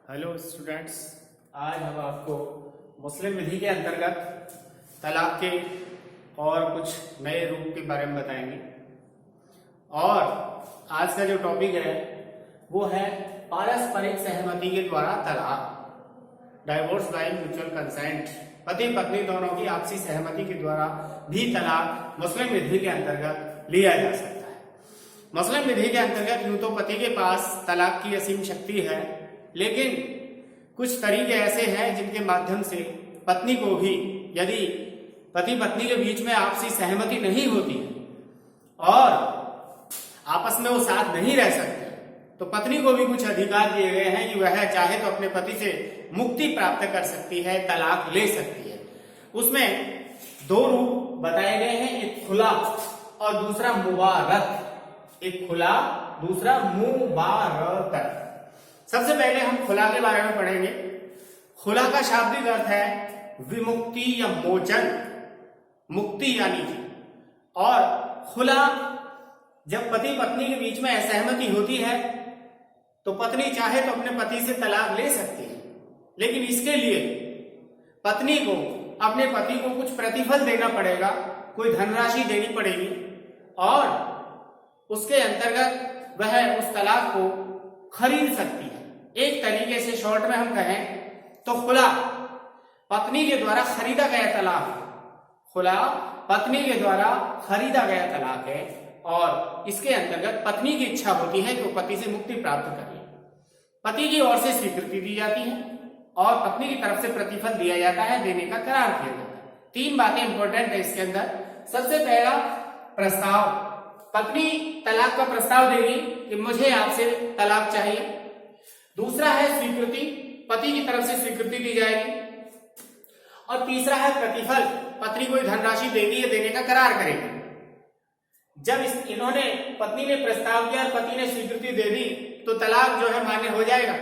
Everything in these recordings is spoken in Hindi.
हेलो स्टूडेंट्स, आज हम आपको मुस्लिम विधि के अंतर्गत तलाक के और कुछ नए रूप के बारे में बताएंगे। और आज का जो टॉपिक है वो है पारस्परिक सहमति के द्वारा तलाक, डाइवोर्स बाय म्यूचुअल कंसेंट। पति पत्नी दोनों की आपसी सहमति के द्वारा भी तलाक मुस्लिम विधि के अंतर्गत लिया जा सकता है। मुस्लिम विधि के अंतर्गत यूं तो पति के पास तलाक की असीम शक्ति है, लेकिन कुछ तरीके ऐसे हैं जिनके माध्यम से पत्नी को भी, यदि पति पत्नी के बीच में आपसी सहमति नहीं होती और आपस में वो साथ नहीं रह सकते, तो पत्नी को भी कुछ अधिकार दिए गए हैं कि वह चाहे तो अपने पति से मुक्ति प्राप्त कर सकती है, तलाक ले सकती है। उसमें दो रूप बताए गए हैं, एक खुला और दूसरा मुबारत। एक खुला, दूसरा मुबारत। सबसे पहले हम खुला के बारे में पढ़ेंगे। खुला का शाब्दिक अर्थ है विमुक्ति या मोचन, मुक्ति यानी कि। और खुला, जब पति पत्नी के बीच में असहमति होती है तो पत्नी चाहे तो अपने पति से तलाक ले सकती है, लेकिन इसके लिए पत्नी को अपने पति को कुछ प्रतिफल देना पड़ेगा, कोई धनराशि देनी पड़ेगी, और उसके अंतर्गत वह उस तलाक को खरीद सकती है। एक तरीके से शॉर्ट में हम कहें तो खुला पत्नी के द्वारा खरीदा गया तलाक है। खुला पत्नी के द्वारा खरीदा गया तलाक है और इसके अंतर्गत पत्नी की इच्छा होती है कि वो पति से मुक्ति प्राप्त कर ले। पति की ओर से स्वीकृति दी जाती है और पत्नी की तरफ से प्रतिफल दिया जाता है, देने का करार किया जाता है। तीन बातें इंपॉर्टेंट है इसके अंदर। सबसे पहला प्रस्ताव, पत्नी तलाक का प्रस्ताव देगी कि मुझे आपसे तलाक चाहिए। दूसरा है स्वीकृति, पति की तरफ से स्वीकृति दी जाएगी। और तीसरा है प्रतिफल, पत्नी कोई धनराशि देगी या देने का करार करेगी। जब इन्होंने, पत्नी ने प्रस्ताव किया और पति ने स्वीकृति दे दी तो तलाक जो है मान्य हो जाएगा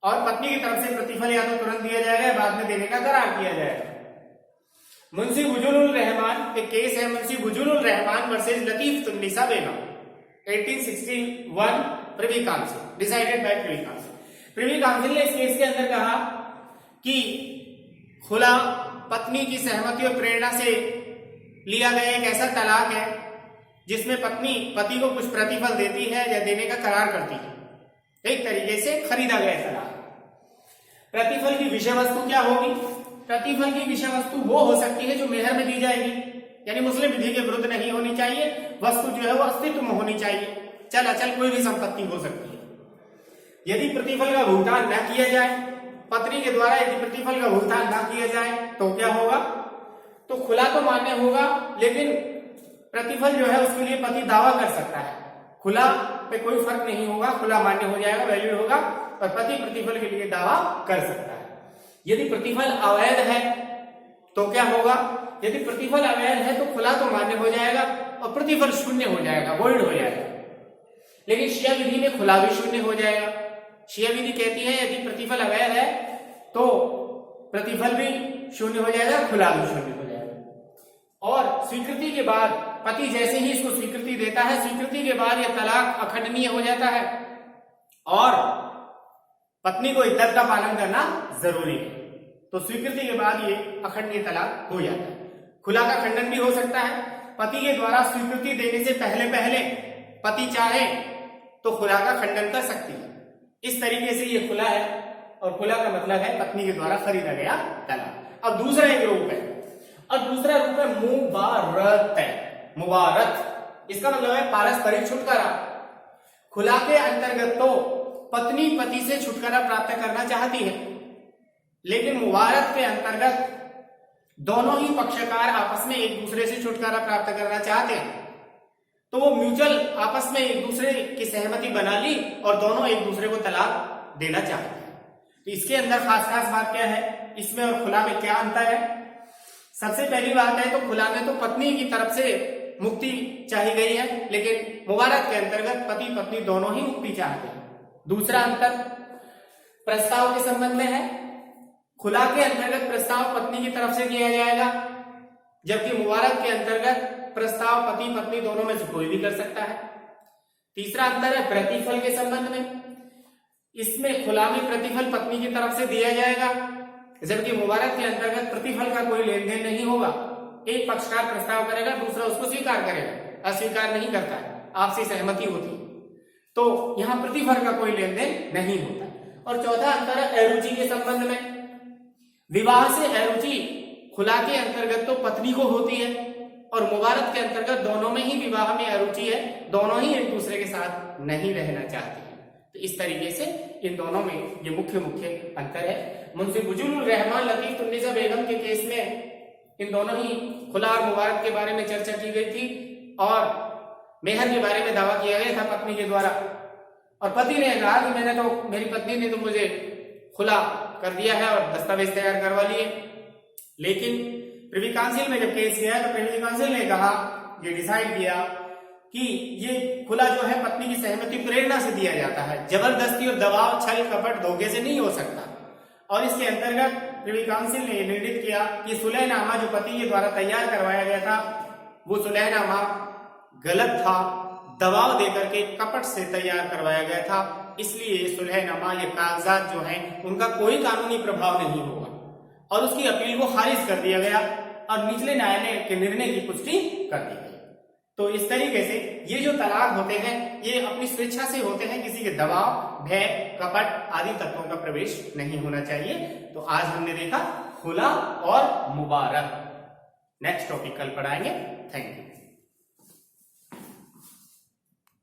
और पत्नी की तरफ से प्रतिफल या तो तुरंत दिया जाएगा, बाद में देने का करार किया जाएगा। मुंशी बुजुलुर रहमान, एक केस है Munshi Buzlur Rahman versus Latif Tunnisa Begum, 1861 Privy Council, decided by Privy Council. Privy Council ने इस केस के अंदर कहा कि खुला पत्नी की सहमति और प्रेरणा से लिया गया एक ऐसा तलाक है जिसमें पत्नी पति को कुछ प्रतिफल देती है या देने का करार करती है, एक तरीके से खरीदा गया तलाक। प्रतिफल की विषय वस्तु क्या होगी? प्रतिफल की विषय वस्तु वो हो सकती है जो मेहर में दी जाएगी, यानी मुस्लिम विधि के विरुद्ध नहीं होनी चाहिए। वस्तु जो है वो अस्तित्व में होनी चाहिए, चल अचल कोई भी संपत्ति हो सकती है। यदि प्रतिफल का भुगतान न किया जाए, पत्नी के द्वारा यदि प्रतिफल का भुगतान न किया जाए तो क्या होगा? तो खुला तो मान्य होगा, लेकिन प्रतिफल जो है उसके लिए पति दावा कर सकता है। खुला पे कोई फर्क नहीं होगा, खुला मान्य हो जाएगा, वैलिड होगा, और पति प्रतिफल के लिए दावा कर सकता है। यदि प्रतिफल अवैध है तो क्या होगा? यदि प्रतिफल अवैध है तो खुला तो मान्य हो जाएगा और प्रतिफल शून्य हो जाएगा, वॉइड हो जाएगा। लेकिन शिया विधि में खुला भी शून्य हो जाएगा। शिया विधि कहती है यदि प्रतिफल अवैध है तो प्रतिफल भी शून्य हो जाएगा, खुला भी शून्य हो जाएगा। और स्वीकृति के बाद पति जैसे ही इसको स्वीकृति देता है, स्वीकृति के बाद यह तलाक अखंडनीय हो जाता है और पत्नी को इद्दत का पालन करना जरूरी है। तो स्वीकृति के बाद ये अखंडनीय तलाक हो जाता है। खुला का खंडन भी हो सकता है। पति के द्वारा स्वीकृति देने से पहले पति चाहे तो खुला का खंडन कर सकती है। इस तरीके से ये खुला है, और खुला का मतलब है पत्नी के द्वारा खरीदा गया तलाक। अब दूसरा एक रूप है, और दूसरा रूप है मुबारत। मुबारत इसका मतलब है पारस्परिक छुटकारा। खुला के अंतर्गत तो पत्नी पति से छुटकारा प्राप्त करना चाहती है, लेकिन मुबारत के अंतर्गत दोनों ही पक्षकार आपस में एक दूसरे से छुटकारा प्राप्त करना चाहते हैं। तो वो म्यूचुअल आपस में एक दूसरे की सहमति बना ली और दोनों एक दूसरे को तलाक देना चाहते हैं। तो इसके अंदर खास बात क्या है, इसमें और खुला में क्या अंतर है? सबसे पहली बात है तो खुला में तो पत्नी की तरफ से मुक्ति चाही गई है, लेकिन मुबारक के अंतर्गत पति पत्नी दोनों ही मुक्ति चाहते हैं। दूसरा अंतर प्रस्ताव के संबंध में है। खुला के अंतर्गत प्रस्ताव पत्नी की तरफ से किया जाएगा, जबकि मुबारक के अंतर्गत प्रस्ताव पति पत्नी दोनों में से कोई भी कर सकता है। तीसरा अंतर है प्रतिफल के संबंध में। इसमें खुला में प्रतिफल पत्नी की तरफ से दिया जाएगा, जबकि मुबारक के अंतर्गत प्रतिफल का कोई लेन देन नहीं होगा। एक पक्षकार प्रस्ताव करेगा, दूसरा उसको स्वीकार करेगा, अस्वीकार नहीं करता है, आपसी सहमति होती है। तो यहां प्रतिफल का कोई लेन देन नहीं होता। और चौथा अंतर है अरुचि के संबंध में। विवाह से अरुचि खुला के अंतर्गत तो पत्नी को होती है और मुबारक के अंतर्गत दोनों में ही विवाह में अरुचि है, दोनों ही एक दूसरे के साथ नहीं रहना चाहते हैं। तो इस तरीके से इन दोनों में ये मुख्य अंतर है। मुंशी मुजीबुर रहमान लतीफ तुन्निसा बेगम के केस में इन दोनों ही खुला और मुबारक के बारे में चर्चा की गई थी और मेहर के बारे में दावा किया गया था पत्नी के द्वारा, और पति ने कहा कि मेरी पत्नी ने तो मुझे खुला कर दिया है और दस्तावेज तैयार करवा लिए। लेकिन प्रिवी काउंसिल में जब केस गया तो प्रिवी काउंसिल ने कहा, ये डिसाइड किया कि ये खुला जो है पत्नी की सहमति प्रेरणा से दिया जाता है, जबरदस्ती और दबाव, छल कपट, धोखे से नहीं हो सकता। और इसके अंतर्गत प्रिवी काउंसिल ने निर्णित किया कि सुलहनामा जो पति के द्वारा तैयार करवाया गया था वो सुलहनामा गलत था, दबाव देकर के कपट से तैयार करवाया गया था, इसलिए सुलहनामा ये कागजात जो हैं उनका कोई कानूनी प्रभाव नहीं होगा और उसकी अपील को खारिज कर दिया गया और निचले न्यायालय के निर्णय की पुष्टि कर दी गई। तो इस तरीके से ये जो तलाक होते हैं ये अपनी स्वेच्छा से होते हैं, किसी के दबाव, भय, कपट आदि तत्वों का प्रवेश नहीं होना चाहिए। तो आज हमने देखा खुला और मुबारक। नेक्स्ट टॉपिक कल पढ़ाएंगे। Thank you.